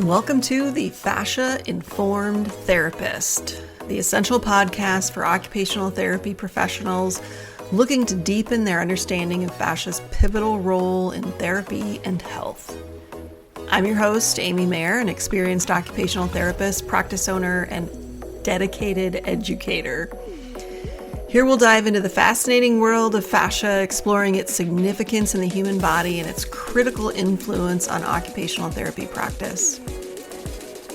Welcome to the Fascia-Informed Therapist, the essential podcast for occupational therapy professionals looking to deepen their understanding of fascia's pivotal role in therapy and health. I'm your host, Amy Mayer, an experienced occupational therapist, practice owner, and dedicated educator. Here we'll dive into the fascinating world of fascia, exploring its significance in the human body and its critical influence on occupational therapy practice.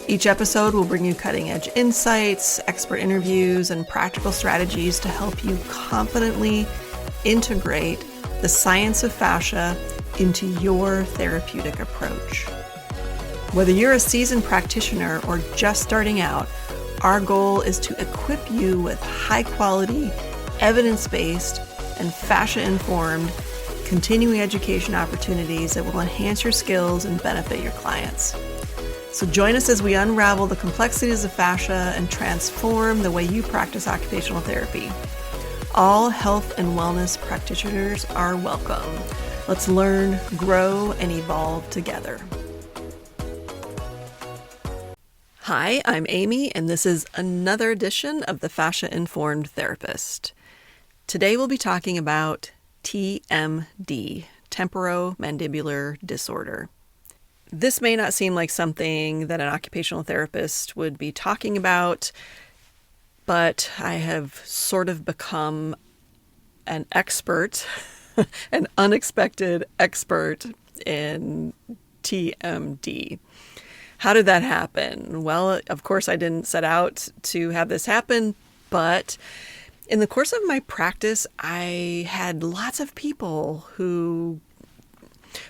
Each episode will bring you cutting-edge insights, expert interviews, and practical strategies to help you confidently integrate the science of fascia into your therapeutic approach. Whether you're a seasoned practitioner or just starting out, our goal is to equip you with high-quality, evidence-based, and fascia-informed continuing education opportunities that will enhance your skills and benefit your clients. So join us as we unravel the complexities of fascia and transform the way you practice occupational therapy. All health and wellness practitioners are welcome. Let's learn, grow, and evolve together. Hi, I'm Amy, and this is another edition of the Fascia-Informed Therapist. Today we'll be talking about TMD, temporomandibular disorder. This may not seem like something that an occupational therapist would be talking about, but I have sort of become an expert, an unexpected expert in TMD. How did that happen? Well, of course, I didn't set out to have this happen, but in the course of my practice, I had lots of people who,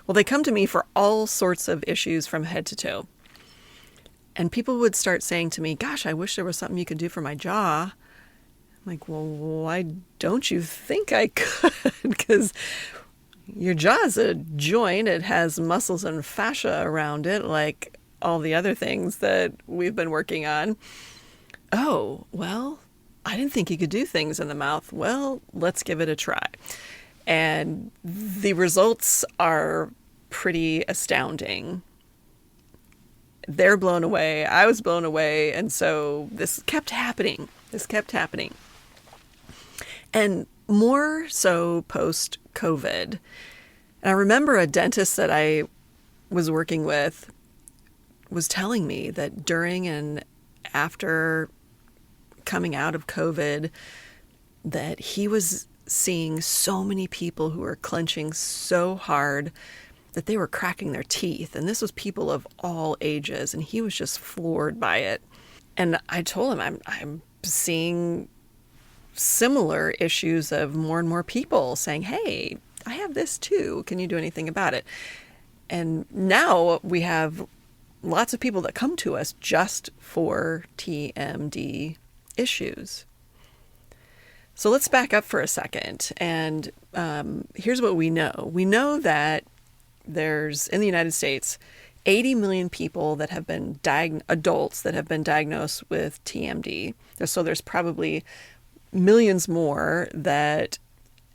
they come to me for all sorts of issues from head to toe. And people would start saying to me, gosh, I wish there was something you could do for my jaw. I'm like, well, why don't you think I could? Because your jaw is a joint. It has muscles and fascia around it, like all the other things that we've been working on. Oh, well, I didn't think you could do things in the mouth. Well, let's give it a try. And the results are pretty astounding. They're blown away. I was blown away. And so this kept happening. And more so post-COVID. And I remember a dentist that I was working with was telling me that during and after coming out of COVID, that he was seeing so many people who were clenching so hard that they were cracking their teeth. And this was people of all ages. And he was just floored by it. And I told him, I'm seeing similar issues of more and more people saying, hey, I have this too. Can you do anything about it? And now we have lots of people that come to us just for TMD issues. So let's back up for a second. And here's what we know. We know that there's, in the United States, 80 million people that have been adults that have been diagnosed with TMD. So there's probably millions more that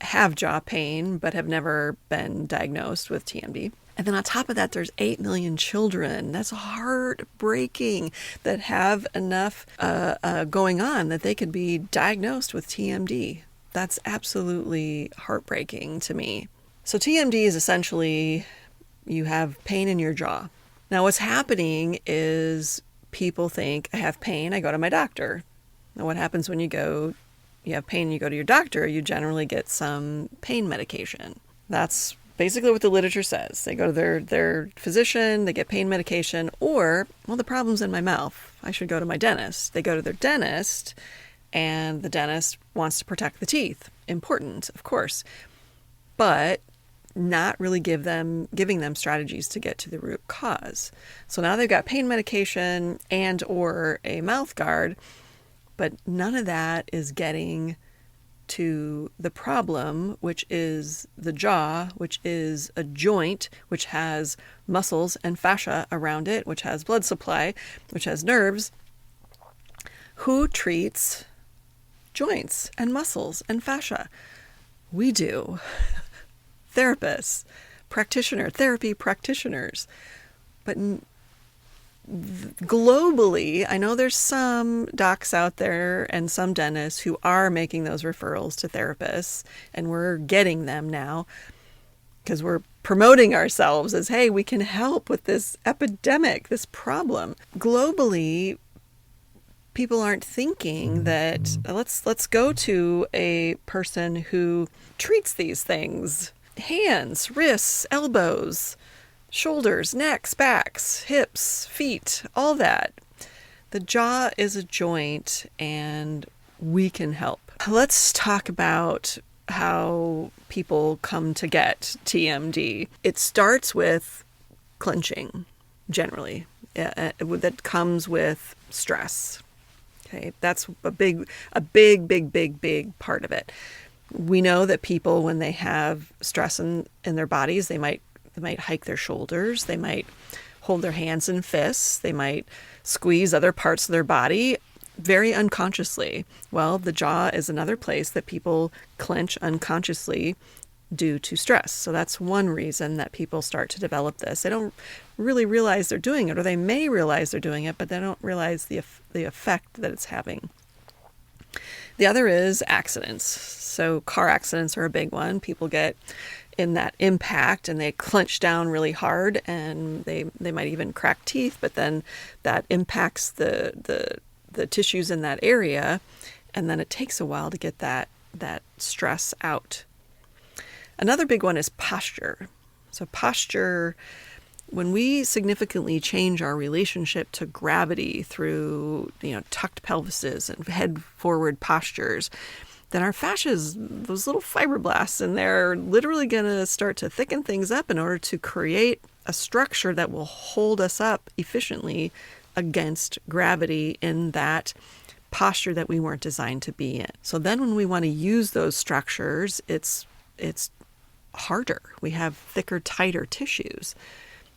have jaw pain but have never been diagnosed with TMD. And then on top of that, there's 8 million children. That's heartbreaking, that have enough going on that they could be diagnosed with TMD. That's absolutely heartbreaking to me. So TMD is essentially you have pain in your jaw. Now what's happening is people think, I have pain, I go to my doctor. Now what happens when you have pain, you go to your doctor, you generally get some pain medication. That's basically what the literature says. They go to their physician, they get pain medication, or, well, the problem's in my mouth. I should go to my dentist. They go to their dentist, and the dentist wants to protect the teeth. Important, of course, but not really giving them strategies to get to the root cause. So now they've got pain medication and or a mouth guard, but none of that is getting to the problem, which is the jaw, which is a joint, which has muscles and fascia around it, which has blood supply, which has nerves. Who treats joints and muscles and fascia? We do. Therapists, therapy practitioners. But globally, I know there's some docs out there and some dentists who are making those referrals to therapists, and we're getting them now because we're promoting ourselves as, hey, we can help with this epidemic, this problem. Globally, people aren't thinking that let's go to a person who treats these things. Hands, wrists, elbows, shoulders, necks, backs, hips, feet, all that. The jaw is a joint and we can help. Let's talk about how people come to get TMD. It starts with clenching, generally. That comes with stress. Okay, that's a big part of it. We know that people, when they have stress in their bodies, they might hike their shoulders, they might hold their hands in fists, they might squeeze other parts of their body very unconsciously. Well, the jaw is another place that people clench unconsciously due to stress. So that's one reason that people start to develop this. They don't really realize they're doing it, or they may realize they're doing it, but they don't realize the effect that it's having. The other is accidents. So car accidents are a big one. People get in that impact and they clench down really hard, and they might even crack teeth, but then that impacts the tissues in that area, and then it takes a while to get that stress out. Another big one is posture. So posture, when we significantly change our relationship to gravity through, tucked pelvises and head forward postures, then our fascias, those little fibroblasts in there, are literally going to start to thicken things up in order to create a structure that will hold us up efficiently against gravity in that posture that we weren't designed to be in. So then when we want to use those structures, it's harder. We have thicker, tighter tissues.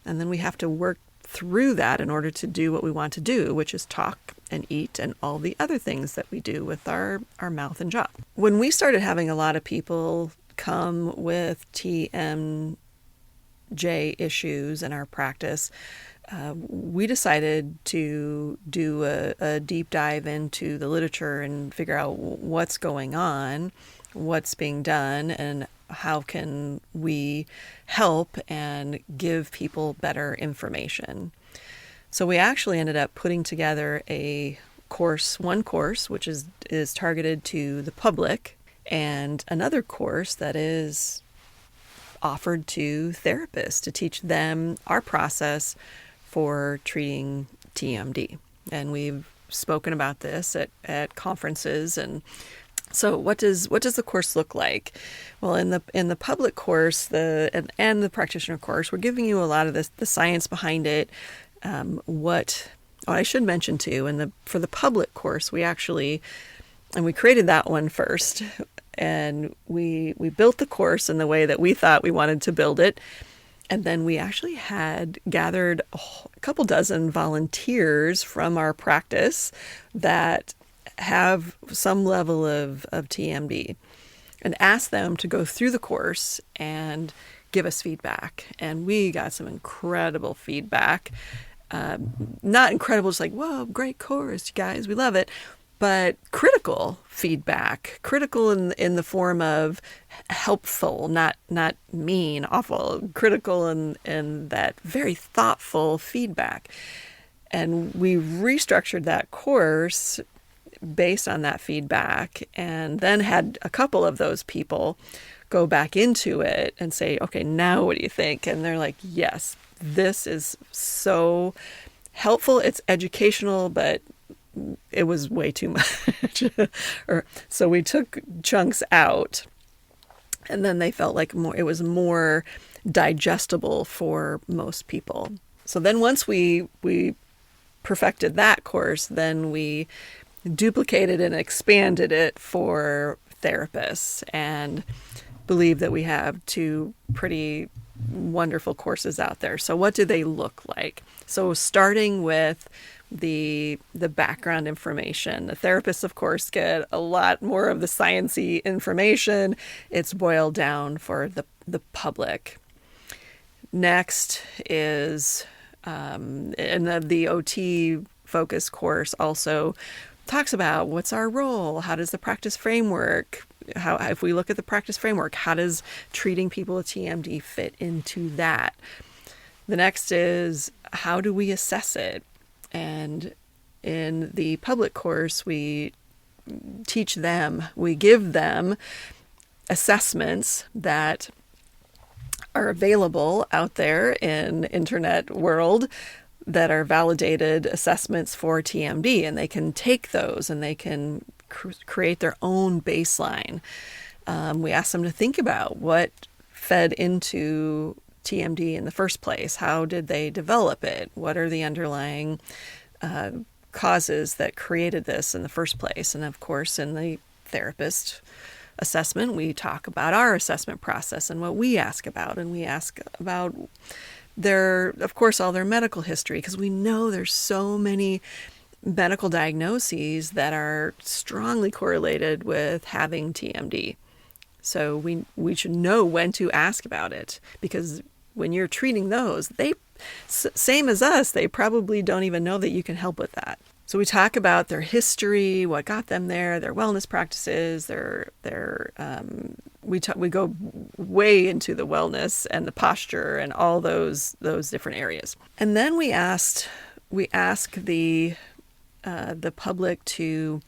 And then we have to work through that in order to do what we want to do, which is talk and eat and all the other things that we do with our mouth and jaw. When we started having a lot of people come with TMJ issues in our practice, we decided to do a deep dive into the literature and figure out what's going on, what's being done, and how can we help and give people better information. So we actually ended up putting together one course, which is targeted to the public, and another course that is offered to therapists to teach them our process for treating TMD. And we've spoken about this at conferences. And so what does the course look like? Well, in the public course, and the practitioner course, we're giving you a lot of the science behind it. I should mention too, for the public course, we created that one first, and we built the course in the way that we thought we wanted to build it. And then we actually had gathered a couple dozen volunteers from our practice that have some level of TMD, and asked them to go through the course and give us feedback. And we got some incredible feedback. Not incredible, just like, whoa, great course, you guys, we love it. But critical feedback, critical in the form of helpful, not mean, awful, critical in that very thoughtful feedback. And we restructured that course based on that feedback, and then had a couple of those people go back into it and say, okay, now what do you think? And they're like, yes, this is so helpful. It's educational, but it was way too much. So we took chunks out, and then they felt like it was more digestible for most people. So then once we perfected that course, then we duplicated and expanded it for therapists, and believe that we have two pretty wonderful courses out there. So what do they look like? So starting with the background information. The therapists, of course, get a lot more of the sciencey information. It's boiled down for the public. Next is And the OT focus course also talks about what's our role, how does the practice framework, how if we look at the practice framework, how does treating people with TMD fit into that? The next is how do we assess it? And in the public course, we give them assessments that are available out there in internet world that are validated assessments for TMD, and they can take those and they can create their own baseline. We ask them to think about what fed into TMD in the first place. How did they develop it? What are the underlying causes that created this in the first place? And of course, in the therapist assessment, we talk about our assessment process and what we ask about. And we ask about of course, all their medical history, because we know there's so many medical diagnoses that are strongly correlated with having TMD. So we should know when to ask about it, because when you're treating those, they, same as us, they probably don't even know that you can help with that. So we talk about their history, what got them there, their wellness practices, we go way into the wellness and the posture and all those different areas. And then we ask the public to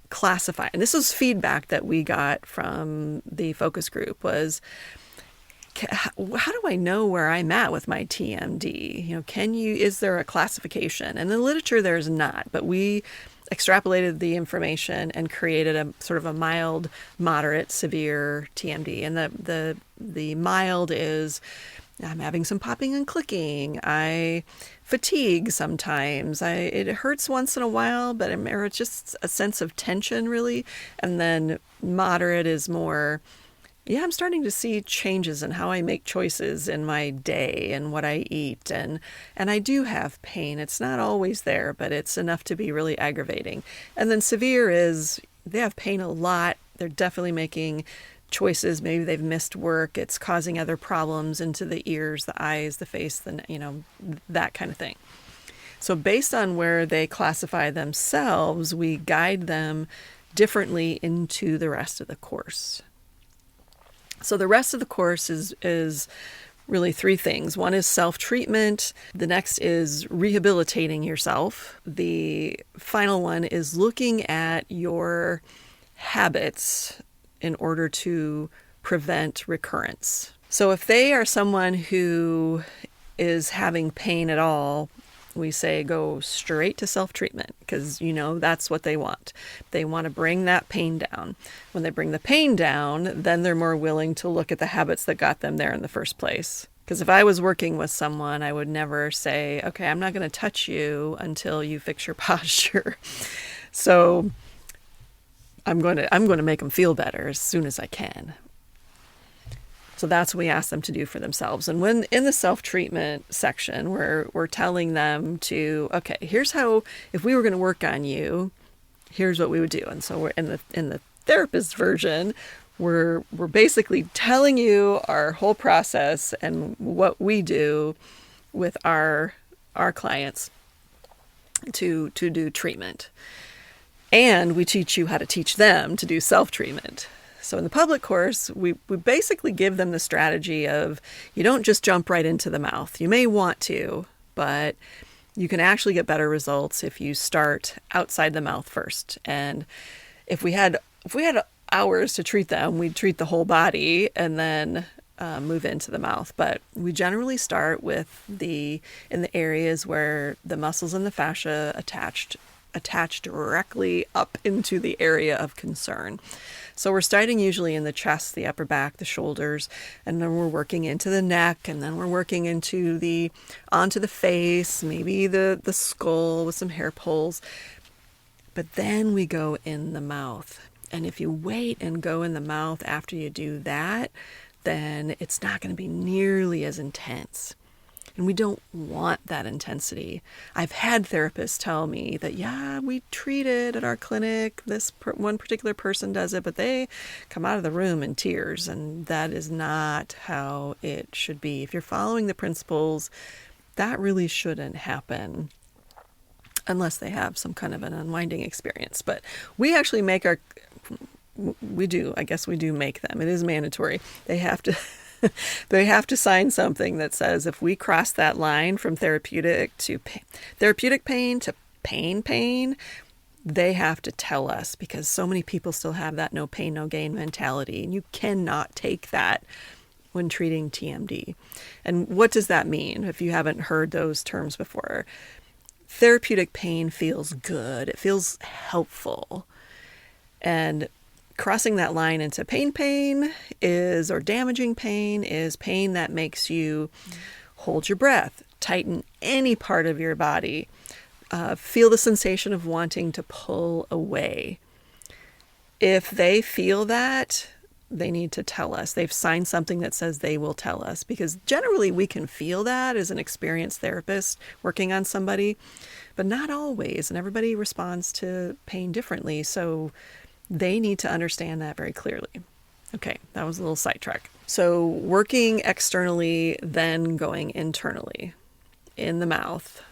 classify. And this was feedback that we got from the focus group was, how do I know where I'm at with my TMD? Is there a classification? And in the literature, there's not, but we extrapolated the information and created a sort of a mild, moderate, severe TMD. And the mild is, I'm having some popping and clicking. I fatigue sometimes. It hurts once in a while, but it's just a sense of tension, really. And then moderate is more, I'm starting to see changes in how I make choices in my day and what I eat. And I do have pain. It's not always there, but it's enough to be really aggravating. And then severe is they have pain a lot. They're definitely making choices. Maybe they've missed work. It's causing other problems into the ears, the eyes, the face, that kind of thing. So based on where they classify themselves, we guide them differently into the rest of the course. So the rest of the course is really three things. One is self-treatment. The next is rehabilitating yourself. The final one is looking at your habits in order to prevent recurrence. So if they are someone who is having pain at all, we say go straight to self-treatment, because that's what they want. They want to bring that pain down. When they bring the pain down, then they're more willing to look at the habits that got them there in the first place. Because if I was working with someone, I would never say, okay, I'm not going to touch you until you fix your posture. So I'm going to make them feel better as soon as I can. So that's what we ask them to do for themselves. And when in the self-treatment section, we're telling them to, okay, here's how, if we were going to work on you, here's what we would do. And so we're in the therapist version, we're basically telling you our whole process and what we do with our clients to do treatment. And we teach you how to teach them to do self-treatment. So in the public course, we basically give them the strategy of, you don't just jump right into the mouth. You may want to, but you can actually get better results if you start outside the mouth first. And if we had hours to treat them, we'd treat the whole body and then move into the mouth. But we generally start with in the areas where the muscles and the fascia attach directly up into the area of concern. So we're starting usually in the chest, the upper back, the shoulders, and then we're working into the neck, and then we're working onto the face, maybe the skull with some hair pulls. But then we go in the mouth. And if you wait and go in the mouth after you do that, then it's not going to be nearly as intense. And we don't want that intensity. I've had therapists tell me that, we treat it at our clinic. This one particular person does it, but they come out of the room in tears. And that is not how it should be. If you're following the principles That really shouldn't happen unless they have some kind of an unwinding experience. But we actually make we do make them. It is mandatory. They have to they have to sign something that says if we cross that line from therapeutic pain to pain, they have to tell us, because so many people still have that no pain, no gain mentality. And you cannot take that when treating TMD. And what does that mean if you haven't heard those terms before? Therapeutic pain feels good. It feels helpful. And crossing that line into pain or damaging pain is pain that makes you hold your breath, tighten any part of your body, feel the sensation of wanting to pull away. If they feel that, they need to tell us. They've signed something that says they will tell us, because generally we can feel that as an experienced therapist working on somebody, but not always. And everybody responds to pain differently. So they need to understand that very clearly. Okay, that was a little sidetrack. So working externally, then going internally in the mouth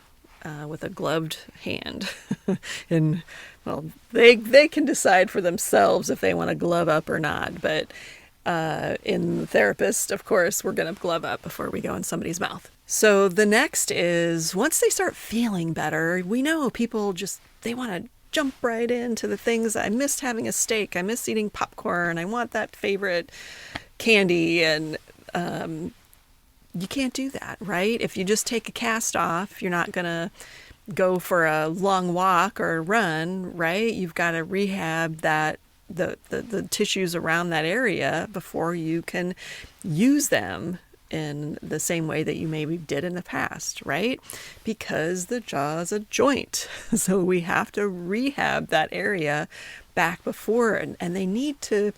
with a gloved hand. And well, they can decide for themselves if they want to glove up or not. But in the therapist, of course, we're going to glove up before we go in somebody's mouth. So the next is, once they start feeling better, we know people they want to jump right into the things. I missed having a steak. I miss eating popcorn. I want that favorite candy. And you can't do that, right? If you just take a cast off, you're not going to go for a long walk or a run, right? You've got to rehab the tissues around that area before you can use them in the same way that you maybe did in the past, right? Because the jaw is a joint. So we have to rehab that area back before, and they need to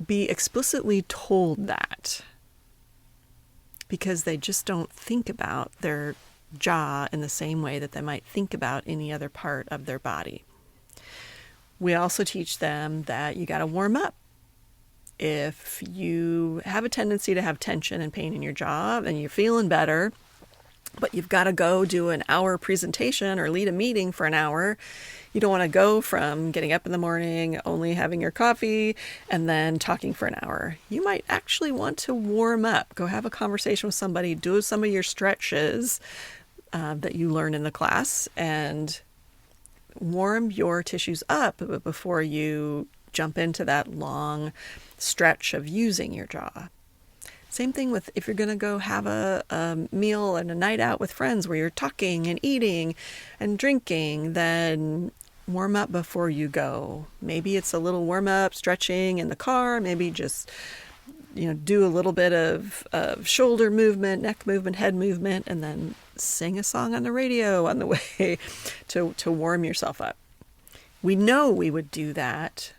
be explicitly told that, because they just don't think about their jaw in the same way that they might think about any other part of their body. We also teach them that you got to warm up. If you have a tendency to have tension and pain in your jaw and you're feeling better, but you've got to go do an hour presentation or lead a meeting for an hour, you don't want to go from getting up in the morning, only having your coffee, and then talking for an hour. You might actually want to warm up. Go have a conversation with somebody, do some of your stretches that you learn in the class, and warm your tissues up before you jump into that long stretch of using your jaw. Same thing with if you're going to go have a meal and a night out with friends where you're talking and eating and drinking, then warm up before you go. Maybe it's a little warm up, stretching in the car, maybe just do a little bit of shoulder movement, neck movement, head movement, and then sing a song on the radio on the way to warm yourself up. We know we would do that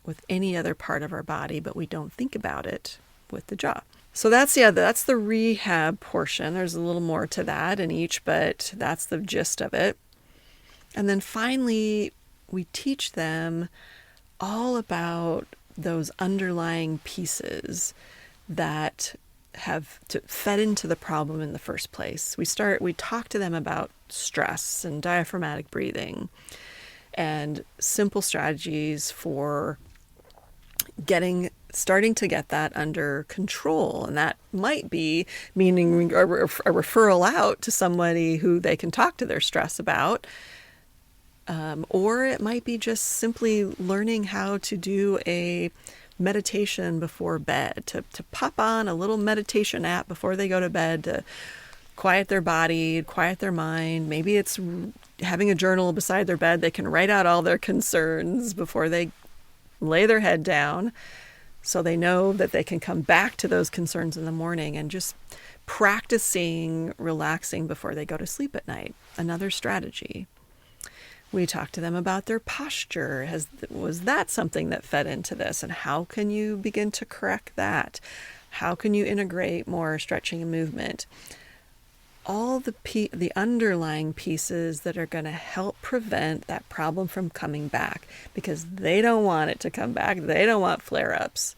with any other part of our body, but we don't think about it with the jaw. So that's the rehab portion. There's a little more to that in each, but that's the gist of it. And then finally, we teach them all about those underlying pieces that have fed into the problem in the first place. We talk to them about stress and diaphragmatic breathing and simple strategies for starting to get that under control. And that might be meaning a referral out to somebody who they can talk to their stress about. Or it might be just simply learning how to do a meditation before bed, to pop on a little meditation app before they go to bed to quiet their body, quiet their mind. Maybe it's having a journal beside their bed. They can write out all their concerns before they lay their head down, so they know that they can come back to those concerns in the morning, and just practicing relaxing before they go to sleep at night. Another strategy. We talk to them about their posture. Was that something that fed into this? And how can you begin to correct that? How can you integrate more stretching and movement? All the underlying pieces that are going to help prevent that problem from coming back, because they don't want it to come back. They don't want flare-ups.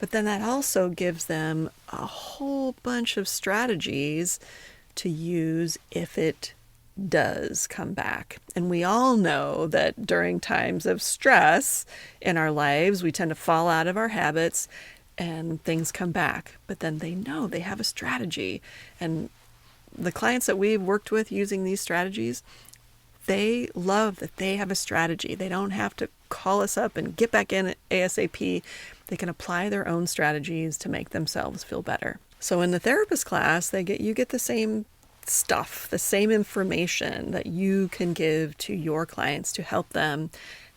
But then that also gives them a whole bunch of strategies to use if it does come back. And we all know that during times of stress in our lives, we tend to fall out of our habits and things come back. But then they know they have a strategy. And the clients that we've worked with using these strategies, they love that they have a strategy. They don't have to call us up and get back in ASAP. They can apply their own strategies to make themselves feel better. So in the therapist class, you get the same stuff, the same information that you can give to your clients to help them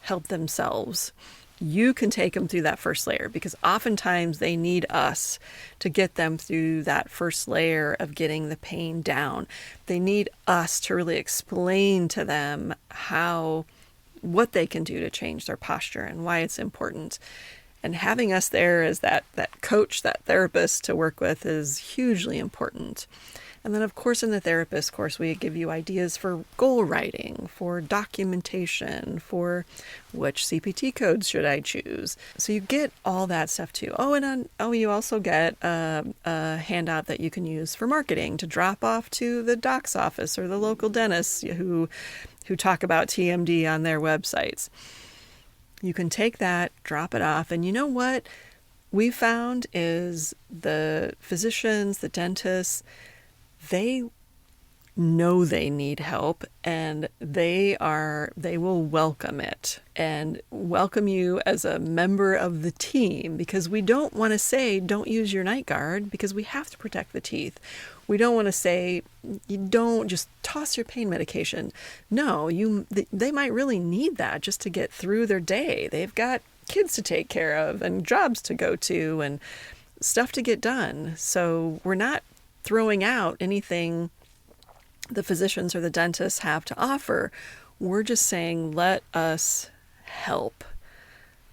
help themselves. You can take them through that first layer, because oftentimes they need us to get them through that first layer of getting the pain down. They need us to really explain to them what they can do to change their posture and why it's important. And having us there as that coach, that therapist to work with is hugely important. And then, of course, in the therapist course, we give you ideas for goal writing, for documentation, for which CPT codes should I choose. So you get all that stuff too. You also get a handout that you can use for marketing to drop off to the doc's office or the local dentists who talk about TMD on their websites. You can take that, drop it off, and you know what we found is the physicians, the dentists, they know they need help, and they will welcome it and welcome you as a member of the team, because we don't want to say don't use your night guard, because we have to protect the teeth. We don't want to say you don't just toss your pain medication. No, they might really need that just to get through their day. They've got kids to take care of and jobs to go to and stuff to get done. So we're not throwing out anything the physicians or the dentists have to offer. We're just saying, let us help.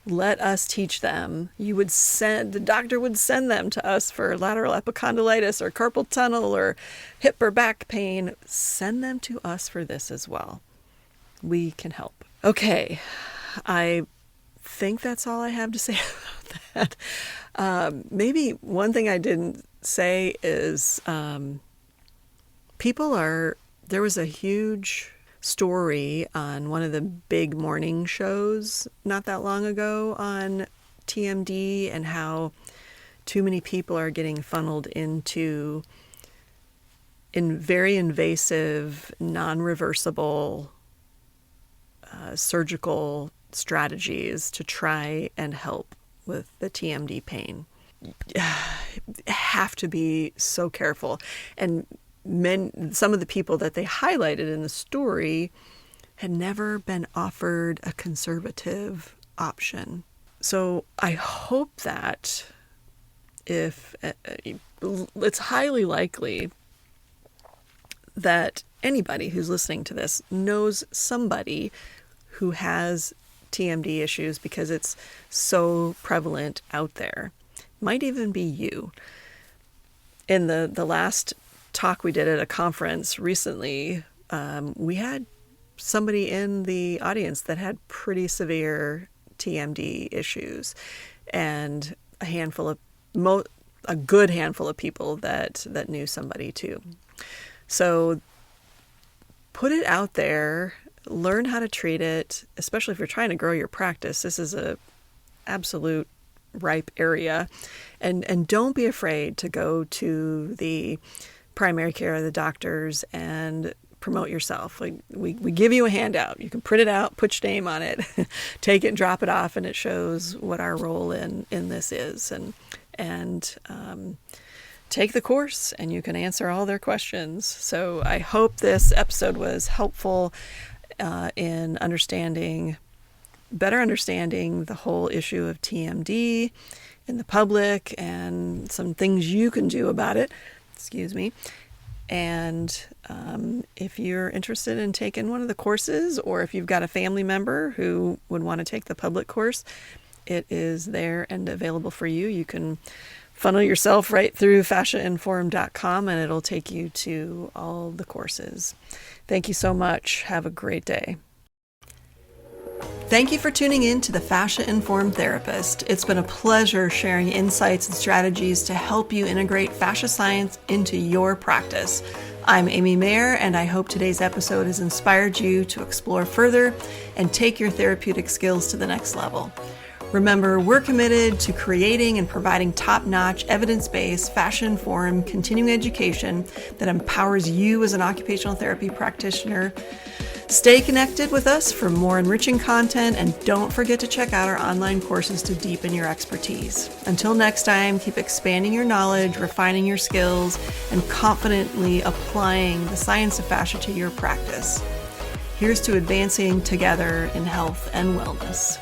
Let us teach them. The doctor would send them to us for lateral epicondylitis or carpal tunnel or hip or back pain. Send them to us for this as well. We can help. Okay, I think that's all I have to say about that. Maybe one thing I didn't say is there was a huge story on one of the big morning shows not that long ago on TMD, and how too many people are getting funneled into very invasive, non-reversible surgical strategies to try and help with the TMD pain. Have to be so careful. And some of the people that they highlighted in the story had never been offered a conservative option. So I hope that it's highly likely that anybody who's listening to this knows somebody who has TMD issues, because it's so prevalent out there. Might even be you. In the last talk we did at a conference recently, we had somebody in the audience that had pretty severe TMD issues, and a good handful of people that knew somebody too. So put it out there, learn how to treat it, especially if you're trying to grow your practice. This is a absolute ripe area, and don't be afraid to go to the primary care, the doctors, and promote yourself. Like we give you a handout. You can print it out, put your name on it, take it and drop it off, and it shows what our role in this is. And take the course, and you can answer all their questions. So I hope this episode was helpful in better understanding the whole issue of TMD in the public and some things you can do about it. Excuse me. And if you're interested in taking one of the courses, or if you've got a family member who would want to take the public course, it is there and available for you. You can funnel yourself right through Fascia-Informed.com, and it'll take you to all the courses. Thank you so much. Have a great day. Thank you for tuning in to the Fascia-Informed Therapist. It's been a pleasure sharing insights and strategies to help you integrate fascia science into your practice. I'm Amy Mayer, and I hope today's episode has inspired you to explore further and take your therapeutic skills to the next level. Remember, we're committed to creating and providing top-notch, evidence-based, fascia-informed continuing education that empowers you as an occupational therapy practitioner. Stay connected with us for more enriching content, and don't forget to check out our online courses to deepen your expertise. Until next time, keep expanding your knowledge, refining your skills, and confidently applying the science of fascia to your practice. Here's to advancing together in health and wellness.